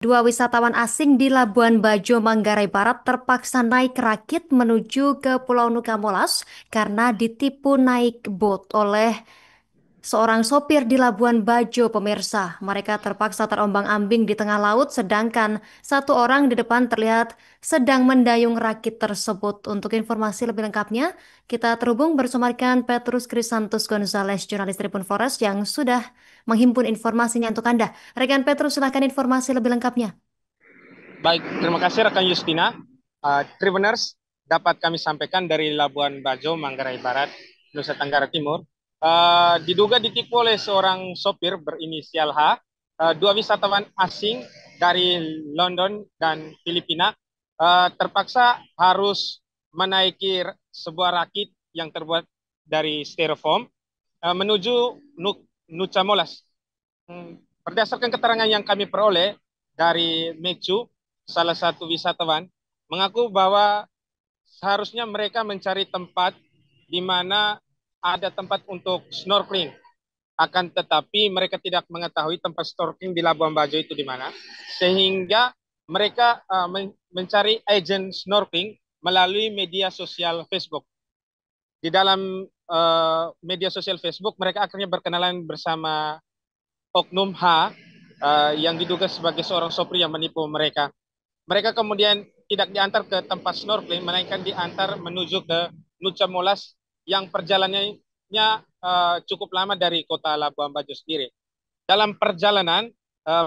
Dua wisatawan asing di Labuan Bajo, Manggarai Barat terpaksa naik rakit menuju ke Pulau Nuka Molas karena ditipu naik bot oleh seorang sopir di Labuan Bajo, pemirsa. Mereka terpaksa terombang-ambing di tengah laut, sedangkan satu orang di depan terlihat sedang mendayung rakit tersebut. Untuk informasi lebih lengkapnya, kita terhubung bersama rekan Petrus Crisantus Gonzalez, jurnalis Tribun Forest yang sudah menghimpun informasinya untuk Anda. Rekan Petrus, silahkan informasi lebih lengkapnya. Baik, terima kasih rekan Justina. Tribuners, dapat kami sampaikan dari Labuan Bajo, Manggarai Barat, Nusa Tenggara Timur. Diduga ditipu oleh seorang sopir berinisial H. Dua wisatawan asing dari London dan Filipina terpaksa harus menaiki sebuah rakit yang terbuat dari styrofoam menuju Nusa Molas. Berdasarkan keterangan yang kami peroleh dari Mecu, salah satu wisatawan, mengaku bahwa seharusnya mereka mencari tempat di mana ada tempat untuk snorkeling. Akan tetapi mereka tidak mengetahui tempat snorkeling di Labuan Bajo itu di mana, sehingga mereka mencari agen snorkeling melalui media sosial Facebook. Di dalam media sosial Facebook, mereka akhirnya berkenalan bersama Oknum H yang diduga sebagai seorang sopir yang menipu mereka. Mereka kemudian tidak diantar ke tempat snorkeling, melainkan diantar menuju ke Nusa Molas yang perjalanannya cukup lama dari kota Labuan Bajo sendiri. Dalam perjalanan,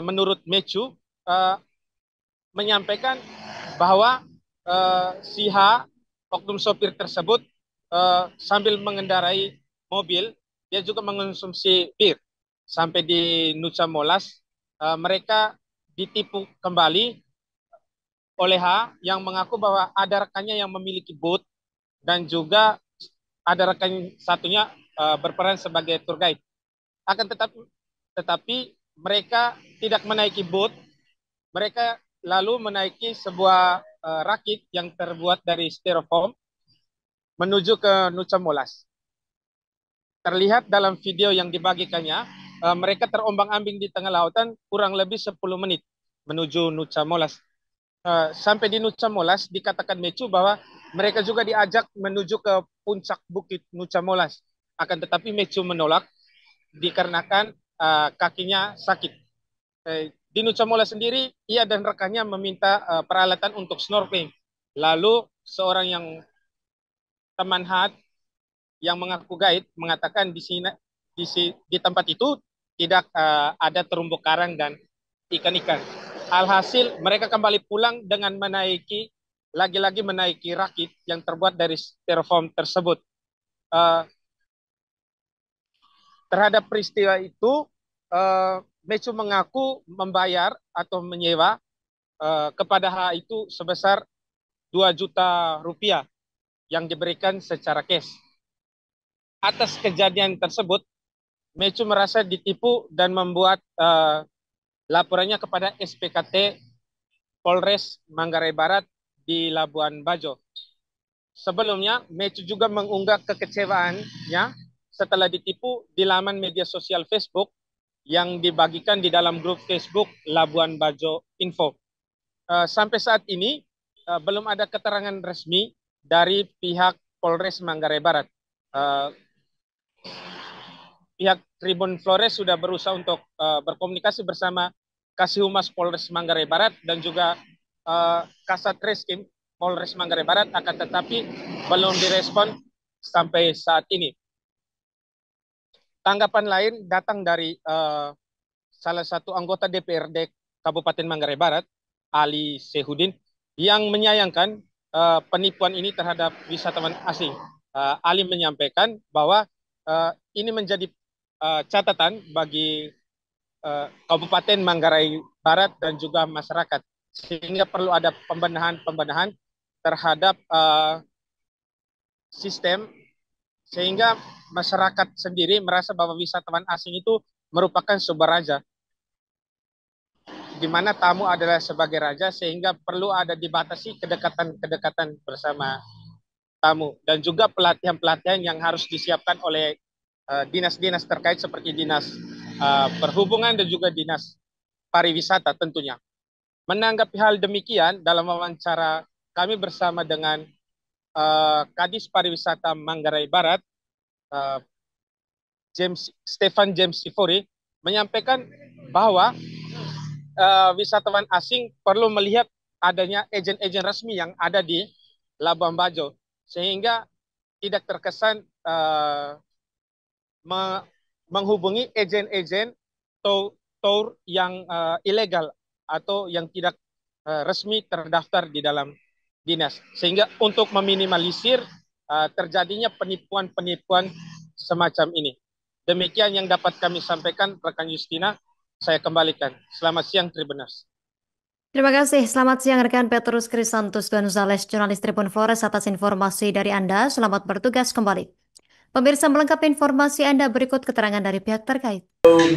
menurut Mecu, uh, menyampaikan bahwa si H, oknum sopir tersebut, sambil mengendarai mobil, dia juga mengonsumsi bir. Sampai di Nusa Molas, mereka ditipu kembali oleh H yang mengaku bahwa ada rekannya yang memiliki boot dan juga ada rekan satunya berperan sebagai tour guide. Akan tetapi mereka tidak menaiki boot, mereka lalu menaiki sebuah rakit yang terbuat dari styrofoam menuju ke Nusa Molas. Terlihat dalam video yang dibagikannya, mereka terombang-ambing di tengah lautan kurang lebih 10 menit menuju Nusa Molas. Sampai di Nusa Molas dikatakan Mecu bahwa mereka juga diajak menuju ke puncak bukit Nusa Molas. Akan tetapi Mecu menolak dikarenakan kakinya sakit. Di Nusa Molas sendiri, ia dan rekannya meminta peralatan untuk snorkeling. Lalu seorang yang teman Hat yang mengaku guide mengatakan di sini di tempat itu tidak ada terumbu karang dan ikan-ikan. Alhasil mereka kembali pulang dengan lagi-lagi menaiki rakit yang terbuat dari styrofoam tersebut. Uh, Terhadap peristiwa itu, Mecu mengaku membayar atau menyewa kepada H itu sebesar 2 juta rupiah yang diberikan secara cash. Atas kejadian tersebut, Mecu merasa ditipu dan membuat laporannya kepada SPKT Polres Manggarai Barat di Labuan Bajo. Sebelumnya, Mecu juga mengunggah kekecewaannya setelah ditipu di laman media sosial Facebook yang dibagikan di dalam grup Facebook Labuan Bajo Info. Sampai saat ini belum ada keterangan resmi dari pihak Polres Manggarai Barat. Pihak Tribun Flores sudah berusaha untuk berkomunikasi bersama Kasih Humas Polres Manggarai Barat dan juga Kasat Reskrim Polres Manggarai Barat, akan tetapi belum direspon sampai saat ini. Tanggapan lain datang dari salah satu anggota DPRD Kabupaten Manggarai Barat, Ali Sehudin, yang menyayangkan penipuan ini terhadap wisatawan asing. Ali menyampaikan bahwa ini menjadi catatan bagi Kabupaten Manggarai Barat dan juga masyarakat, sehingga perlu ada pembenahan terhadap sistem, sehingga masyarakat sendiri merasa bahwa wisatawan asing itu merupakan sebuah raja, di mana tamu adalah sebagai raja, sehingga perlu ada dibatasi kedekatan-kedekatan bersama tamu dan juga pelatihan-pelatihan yang harus disiapkan oleh dinas-dinas terkait seperti dinas perhubungan dan juga dinas pariwisata tentunya. Menanggapi hal demikian, dalam wawancara kami bersama dengan Kadis Pariwisata Manggarai Barat, Stefan James Sifori, menyampaikan bahwa wisatawan asing perlu melihat adanya agen-agen resmi yang ada di Labuan Bajo, sehingga tidak terkesan menghubungi agen-agen tour yang ilegal atau yang tidak resmi terdaftar di dalam dinas, sehingga untuk meminimalisir terjadinya penipuan-penipuan semacam ini. Demikian yang dapat kami sampaikan, rekan Justina. Saya kembalikan. Selamat siang, Tribuners. Terima kasih. Selamat siang rekan Petrus Krisantus Gonzales, jurnalis Tribun Flores, atas informasi dari Anda. Selamat bertugas kembali. Pemirsa, melengkapi informasi Anda, berikut keterangan dari pihak terkait.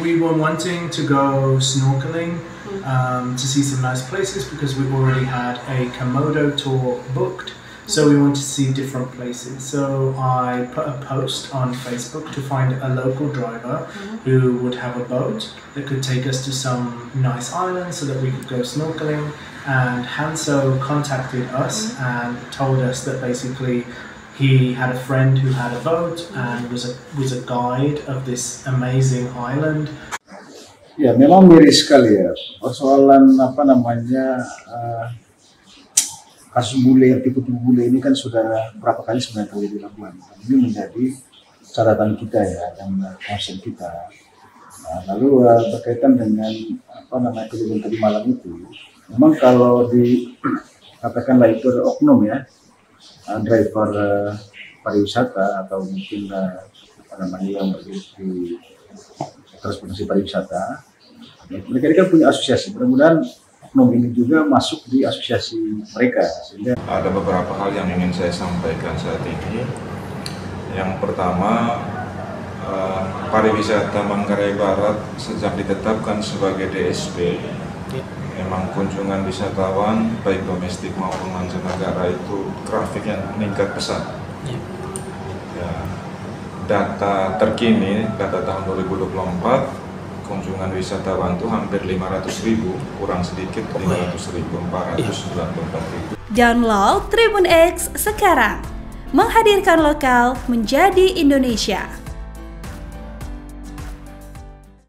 We were wanting to go snorkeling to see some nice places because we've already had a Komodo tour booked. So we want to see different places. So I put a post on Facebook to find a local driver who would have a boat that could take us to some nice islands so that we could go snorkeling. And Hanso contacted us and told us that basically he had a friend who had a boat and was a guide of this amazing island. Ya, memang miris sekali ya. Persoalan kasus bule, tipu bule ini kan sudah berapa kali sebenarnya terjadi di Labuan. Ini menjadi catatan kita ya, dan concern kita. Nah, lalu berkaitan dengan kejadian tadi malam itu, memang kalau katakanlah itu ada oknum ya, driver pariwisata atau mungkin yang bergerak di transportasi pariwisata, mereka ini kan punya asosiasi. Mudah-mudahan oknum ini juga masuk di asosiasi mereka. Sehingga ada beberapa hal yang ingin saya sampaikan saat ini. Yang pertama, pariwisata Manggarai Barat sejak ditetapkan sebagai DSP, memang kunjungan wisatawan baik domestik maupun mancanegara itu grafiknya meningkat pesat. Ya, data terkini, data tahun 2024, kunjungan wisatawan itu hampir 500.000, kurang sedikit 500.000, 494.000. Download Tribun X sekarang, menghadirkan lokal menjadi Indonesia.